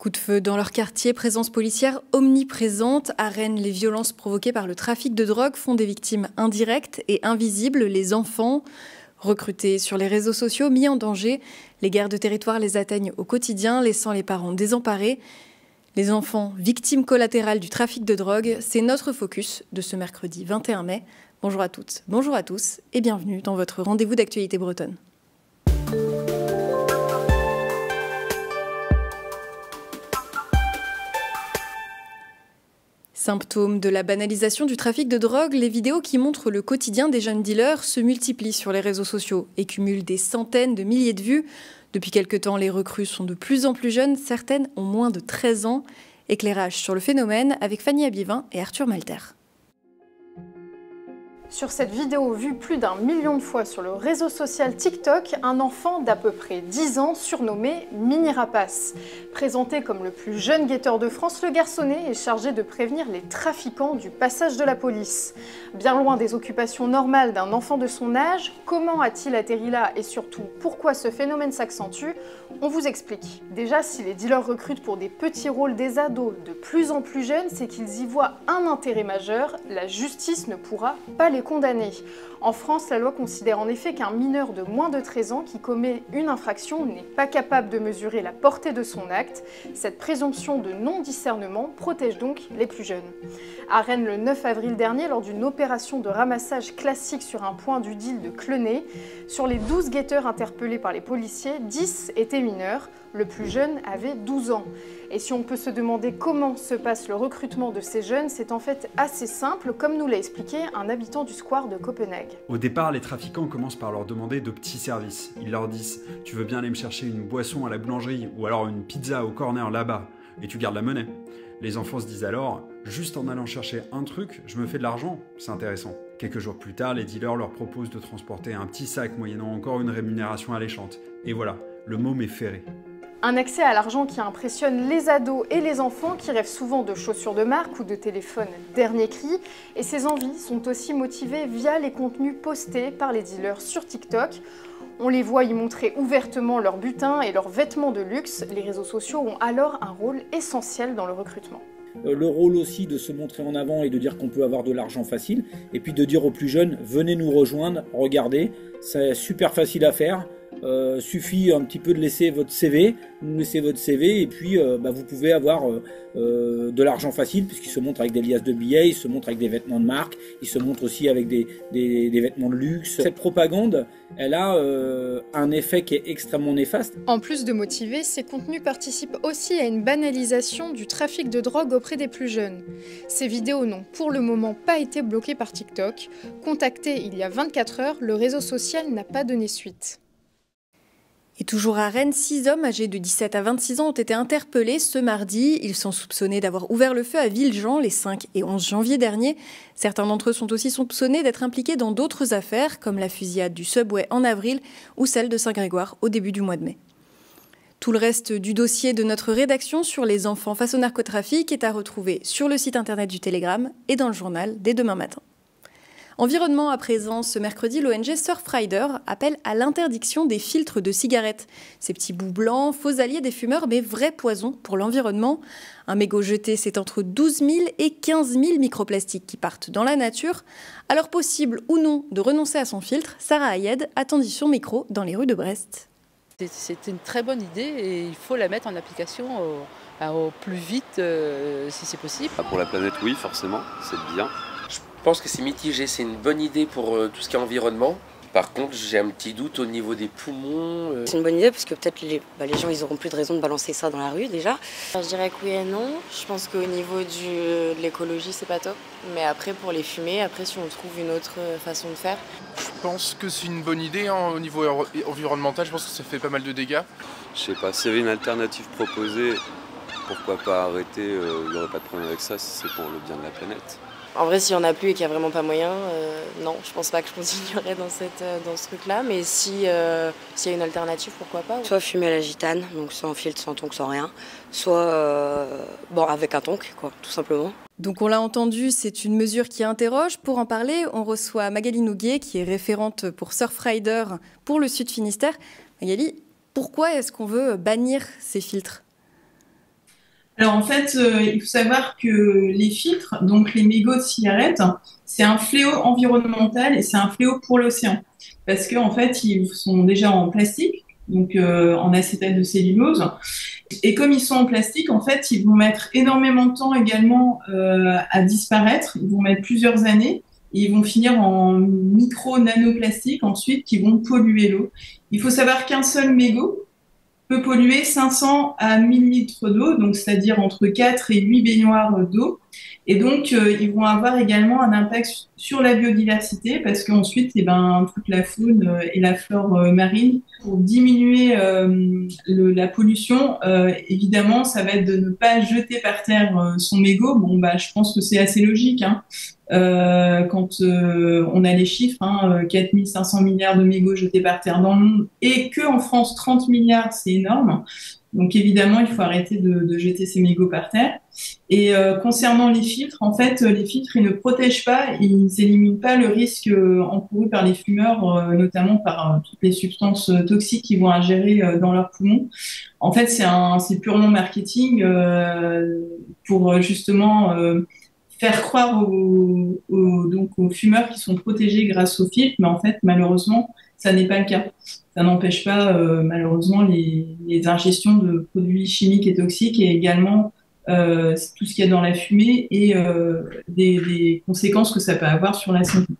Coup de feu dans leur quartier, présence policière omniprésente. À Rennes, les violences provoquées par le trafic de drogue font des victimes indirectes et invisibles, les enfants. Recrutés sur les réseaux sociaux, mis en danger, les guerres de territoire les atteignent au quotidien, laissant les parents désemparés. Les enfants, victimes collatérales du trafic de drogue, c'est notre focus de ce mercredi 21 mai. Bonjour à toutes, bonjour à tous et bienvenue dans votre rendez-vous d'actualité bretonne. Symptôme de la banalisation du trafic de drogue, les vidéos qui montrent le quotidien des jeunes dealers se multiplient sur les réseaux sociaux et cumulent des centaines de milliers de vues. Depuis quelque temps, les recrues sont de plus en plus jeunes, certaines ont moins de 13 ans. Éclairage sur le phénomène avec Fanny Abivin et Arthur Malter. Sur cette vidéo vue plus d'1 million de fois sur le réseau social TikTok, un enfant d'à peu près 10 ans surnommé Mini Rapace. Présenté comme le plus jeune guetteur de France, le garçonnet est chargé de prévenir les trafiquants du passage de la police. Bien loin des occupations normales d'un enfant de son âge, comment a-t-il atterri là et surtout pourquoi ce phénomène s'accentue? On vous explique. Déjà, si les dealers recrutent pour des petits rôles des ados de plus en plus jeunes, c'est qu'ils y voient un intérêt majeur, la justice ne pourra pas les condamner. En France, la loi considère en effet qu'un mineur de moins de 13 ans qui commet une infraction n'est pas capable de mesurer la portée de son acte. Cette présomption de non-discernement protège donc les plus jeunes. À Rennes, le 9 avril dernier, lors d'une opération de ramassage classique sur un point du deal de Clenay, sur les 12 guetteurs interpellés par les policiers, 10 étaient mineurs. Le plus jeune avait 12 ans. Et si on peut se demander comment se passe le recrutement de ces jeunes, c'est en fait assez simple, comme nous l'a expliqué un habitant du square de Copenhague. Au départ, les trafiquants commencent par leur demander de petits services. Ils leur disent « Tu veux bien aller me chercher une boisson à la boulangerie ou alors une pizza au corner là-bas et tu gardes la monnaie ?» Les enfants se disent alors « Juste en allant chercher un truc, je me fais de l'argent, c'est intéressant. » Quelques jours plus tard, les dealers leur proposent de transporter un petit sac moyennant encore une rémunération alléchante. Et voilà, le môme est ferré. Un accès à l'argent qui impressionne les ados et les enfants qui rêvent souvent de chaussures de marque ou de téléphones dernier cri. Et ces envies sont aussi motivées via les contenus postés par les dealers sur TikTok. On les voit y montrer ouvertement leur butin et leurs vêtements de luxe. Les réseaux sociaux ont alors un rôle essentiel dans le recrutement. Le rôle aussi de se montrer en avant et de dire qu'on peut avoir de l'argent facile. Et puis de dire aux plus jeunes, venez nous rejoindre, regardez, c'est super facile à faire. Suffit un petit peu de laisser votre CV, nous laissez votre CV et puis vous pouvez avoir de l'argent facile puisqu'il se montre avec des liasses de billets, il se montre avec des vêtements de marque, il se montre aussi avec des vêtements de luxe. Cette propagande, elle a un effet qui est extrêmement néfaste. En plus de motiver, ces contenus participent aussi à une banalisation du trafic de drogue auprès des plus jeunes. Ces vidéos n'ont pour le moment pas été bloquées par TikTok. Contacté il y a 24 heures, le réseau social n'a pas donné suite. Et toujours à Rennes, 6 hommes âgés de 17 à 26 ans ont été interpellés ce mardi. Ils sont soupçonnés d'avoir ouvert le feu à Villejean les 5 et 11 janvier dernier. Certains d'entre eux sont aussi soupçonnés d'être impliqués dans d'autres affaires, comme la fusillade du Subway en avril ou celle de Saint-Grégoire au début du mois de mai. Tout le reste du dossier de notre rédaction sur les enfants face au narcotrafic est à retrouver sur le site internet du Télégramme et dans le journal dès demain matin. Environnement à présent, ce mercredi, l'ONG Surfrider appelle à l'interdiction des filtres de cigarettes. Ces petits bouts blancs, faux alliés des fumeurs, mais vrai poison pour l'environnement. Un mégot jeté, c'est entre 12 000 et 15 000 microplastiques qui partent dans la nature. Alors possible ou non de renoncer à son filtre, Sarah Ayed attendit son micro dans les rues de Brest. C'est une très bonne idée et il faut la mettre en application au plus vite si c'est possible. Pour la planète, oui, forcément, c'est bien. Je pense que c'est mitigé, c'est une bonne idée pour tout ce qui est environnement. Par contre, j'ai un petit doute au niveau des poumons. C'est une bonne idée parce que peut-être les gens ils auront plus de raison de balancer ça dans la rue déjà. Je dirais que oui et non. Je pense qu'au niveau de l'écologie, c'est pas top. Mais après, pour les fumer, après si on trouve une autre façon de faire. Je pense que c'est une bonne idée au niveau environnemental. Je pense que ça fait pas mal de dégâts. Je sais pas, s'il y avait une alternative proposée, pourquoi pas arrêter, il n'y aurait pas de problème avec ça si c'est pour le bien de la planète. En vrai, s'il n'y en a plus et qu'il n'y a vraiment pas moyen, non, je pense pas que je continuerai dans ce truc-là. Mais s'il y a une alternative, pourquoi pas. Soit fumer à la gitane, donc sans filtre, sans tonk, sans rien. Soit avec un tonk, quoi, tout simplement. Donc on l'a entendu, c'est une mesure qui interroge. Pour en parler, on reçoit Magali Nouguet, qui est référente pour Surfrider pour le Sud Finistère. Magali, pourquoi est-ce qu'on veut bannir ces filtres ? Alors en fait, il faut savoir que les filtres, donc les mégots de cigarettes, c'est un fléau environnemental et c'est un fléau pour l'océan. Parce qu'en fait, ils sont déjà en plastique, donc en acétate de cellulose. Et comme ils sont en plastique, en fait, ils vont mettre énormément de temps également à disparaître. Ils vont mettre plusieurs années et ils vont finir en micro-nanoplastique ensuite qui vont polluer l'eau. Il faut savoir qu'un seul mégot peut polluer 500 à 1000 litres d'eau, donc c'est-à-dire entre 4 et 8 baignoires d'eau. Et donc, ils vont avoir également un impact sur la biodiversité parce qu'ensuite, toute la faune et la flore marine, pour diminuer la pollution, évidemment, ça va être de ne pas jeter par terre son mégot. Bon, je pense que c'est assez logique, hein. Quand on a les chiffres, 4500 milliards de mégots jetés par terre dans le monde et que en France 30 milliards, c'est énorme. Donc évidemment, il faut arrêter de jeter ces mégots par terre. Et concernant les filtres, en fait, les filtres, ils ne protègent pas, ils éliminent pas le risque encouru par les fumeurs, notamment par toutes les substances toxiques qu'ils vont ingérer dans leurs poumons. En fait, c'est purement marketing pour justement faire croire aux fumeurs qui sont protégés grâce aux filtres, mais en fait, malheureusement, ça n'est pas le cas. Ça n'empêche pas, malheureusement, les ingestions de produits chimiques et toxiques et également tout ce qu'il y a dans la fumée et des conséquences que ça peut avoir sur la santé.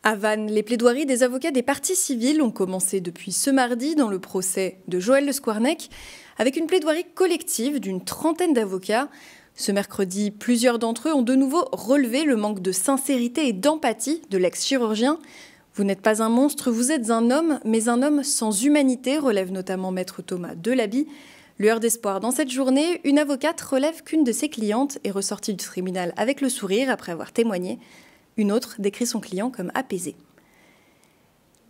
À Vannes, les plaidoiries des avocats des parties civiles ont commencé depuis ce mardi dans le procès de Joël Le Squarnec, avec une plaidoirie collective d'une trentaine d'avocats. Ce mercredi, plusieurs d'entre eux ont de nouveau relevé le manque de sincérité et d'empathie de l'ex-chirurgien. Vous n'êtes pas un monstre, vous êtes un homme, mais un homme sans humanité, relève notamment maître Thomas Delaby. Lueur d'espoir dans cette journée, une avocate relève qu'une de ses clientes est ressortie du tribunal avec le sourire après avoir témoigné. Une autre décrit son client comme apaisé.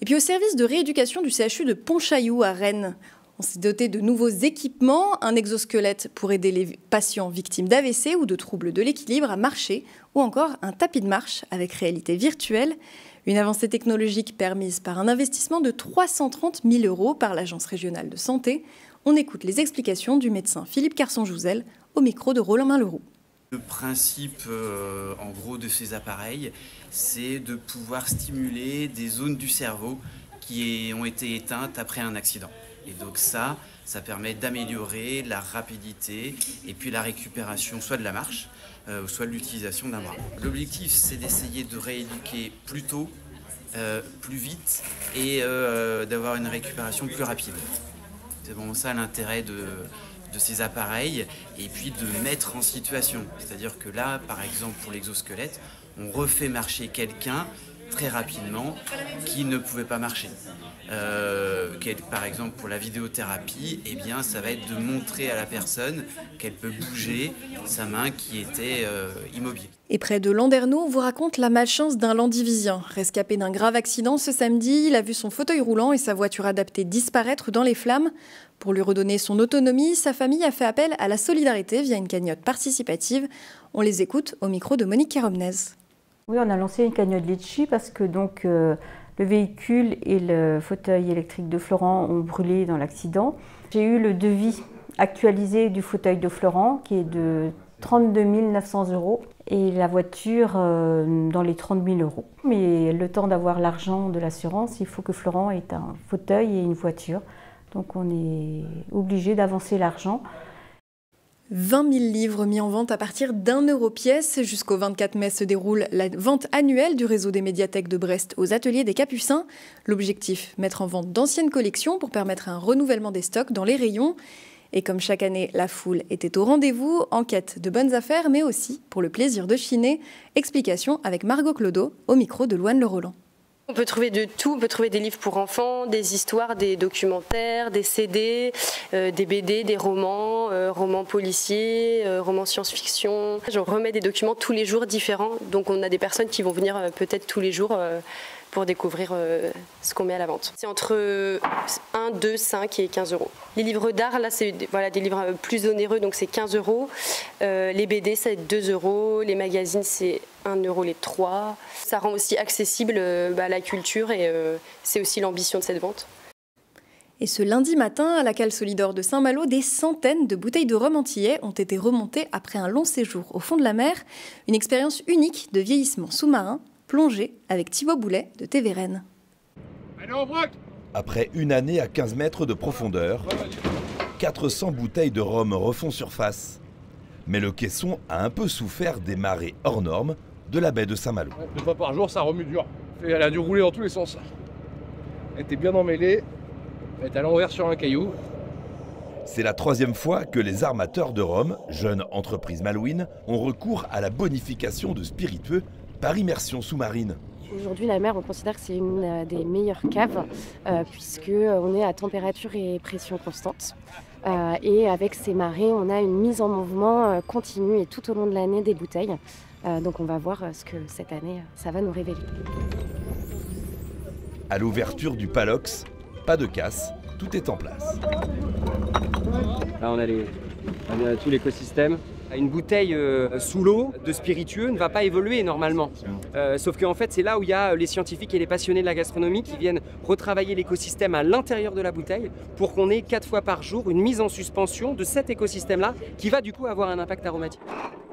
Et puis au service de rééducation du CHU de Pontchaillou à Rennes, on s'est doté de nouveaux équipements, un exosquelette pour aider les patients victimes d'AVC ou de troubles de l'équilibre à marcher, ou encore un tapis de marche avec réalité virtuelle. Une avancée technologique permise par un investissement de 330 000 € par l'Agence régionale de santé. On écoute les explications du médecin Philippe Carson-Jouzel au micro de Roland Main-Leroux. Le principe, en gros, de ces appareils, c'est de pouvoir stimuler des zones du cerveau qui ont été éteintes après un accident. Et donc ça permet d'améliorer la rapidité et puis la récupération soit de la marche, soit de l'utilisation d'un bras. L'objectif, c'est d'essayer de rééduquer plus tôt, plus vite et d'avoir une récupération plus rapide. C'est vraiment ça l'intérêt de ces appareils et puis de mettre en situation. C'est-à-dire que là, par exemple, pour l'exosquelette, on refait marcher quelqu'un très rapidement qui ne pouvait pas marcher. Par exemple pour la vidéothérapie, eh bien, ça va être de montrer à la personne qu'elle peut bouger sa main qui était immobile. Et près de Landerneau, on vous raconte la malchance d'un Landivisien. Rescapé d'un grave accident ce samedi, il a vu son fauteuil roulant et sa voiture adaptée disparaître dans les flammes. Pour lui redonner son autonomie, sa famille a fait appel à la solidarité via une cagnotte participative. On les écoute au micro de Monique Caromnez. Oui, on a lancé une cagnotte Litchi parce que le véhicule et le fauteuil électrique de Florent ont brûlé dans l'accident. J'ai eu le devis actualisé du fauteuil de Florent qui est de 32 900 € et la voiture dans les 30 000 €. Mais le temps d'avoir l'argent de l'assurance, il faut que Florent ait un fauteuil et une voiture. Donc on est obligé d'avancer l'argent. 20 000 livres mis en vente à partir d'1 € pièce. Jusqu'au 24 mai se déroule la vente annuelle du réseau des médiathèques de Brest aux ateliers des Capucins. L'objectif, mettre en vente d'anciennes collections pour permettre un renouvellement des stocks dans les rayons. Et comme chaque année, la foule était au rendez-vous, en quête de bonnes affaires, mais aussi pour le plaisir de chiner. Explication avec Margot Clodo au micro de Louane Le Roland. On peut trouver de tout, on peut trouver des livres pour enfants, des histoires, des documentaires, des CD, des BD, des romans, romans policiers, romans science-fiction. Je remets des documents tous les jours différents, donc on a des personnes qui vont venir peut-être tous les jours pour découvrir ce qu'on met à la vente. C'est entre 1, 2, 5 et 15 €. Les livres d'art, là, c'est des livres plus onéreux, donc c'est 15 €. Les BD, c'est 2 €. Les magazines, c'est 1 € les 3. Ça rend aussi accessible la culture et c'est aussi l'ambition de cette vente. Et ce lundi matin, à la cale Solidor de Saint-Malo, des centaines de bouteilles de rhum antillais ont été remontées après un long séjour au fond de la mer. Une expérience unique de vieillissement sous-marin, plongée avec Thibaut Boulet de TV Rennes. Après une année à 15 mètres de profondeur, 400 bouteilles de rhum refont surface. Mais le caisson a un peu souffert des marées hors normes de la baie de Saint-Malo. 2 fois par jour, ça remue dur. Elle a dû rouler dans tous les sens. Elle était bien emmêlée. Elle est à l'envers sur un caillou. C'est la 3e fois que les armateurs de rhum, jeune entreprise malouine, ont recours à la bonification de spiritueux par immersion sous-marine. Aujourd'hui, la mer, on considère que c'est une des meilleures caves puisqu'on est à température et pression constante. Et avec ces marées, on a une mise en mouvement continue et tout au long de l'année des bouteilles. Donc on va voir ce que cette année, ça va nous révéler. À l'ouverture du Palox, pas de casse, tout est en place. Là, on a tout l'écosystème. Une bouteille sous l'eau de spiritueux ne va pas évoluer normalement. Sauf qu'en fait, c'est là où il y a les scientifiques et les passionnés de la gastronomie qui viennent retravailler l'écosystème à l'intérieur de la bouteille pour qu'on ait 4 fois par jour une mise en suspension de cet écosystème-là qui va du coup avoir un impact aromatique.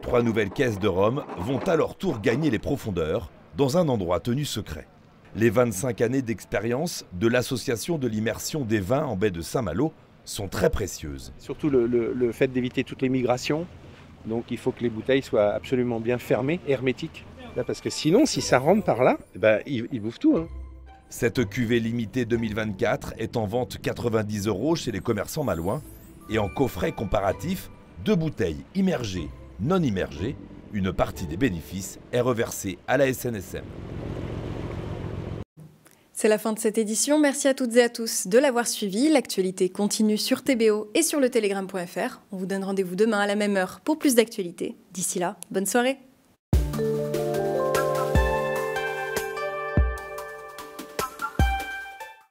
3 nouvelles caisses de rhum vont à leur tour gagner les profondeurs dans un endroit tenu secret. Les 25 années d'expérience de l'association de l'immersion des vins en baie de Saint-Malo sont très précieuses. Surtout le fait d'éviter toutes les migrations. Donc il faut que les bouteilles soient absolument bien fermées, hermétiques. Là, parce que sinon, si ça rentre par là, ils bouffent tout. Hein. Cette cuvée limitée 2024 est en vente 90 € chez les commerçants malouins. Et en coffret comparatif, 2 bouteilles immergées, non immergées. Une partie des bénéfices est reversée à la SNSM. C'est la fin de cette édition. Merci à toutes et à tous de l'avoir suivi. L'actualité continue sur TBO et sur le telegram.fr. On vous donne rendez-vous demain à la même heure pour plus d'actualités. D'ici là, bonne soirée.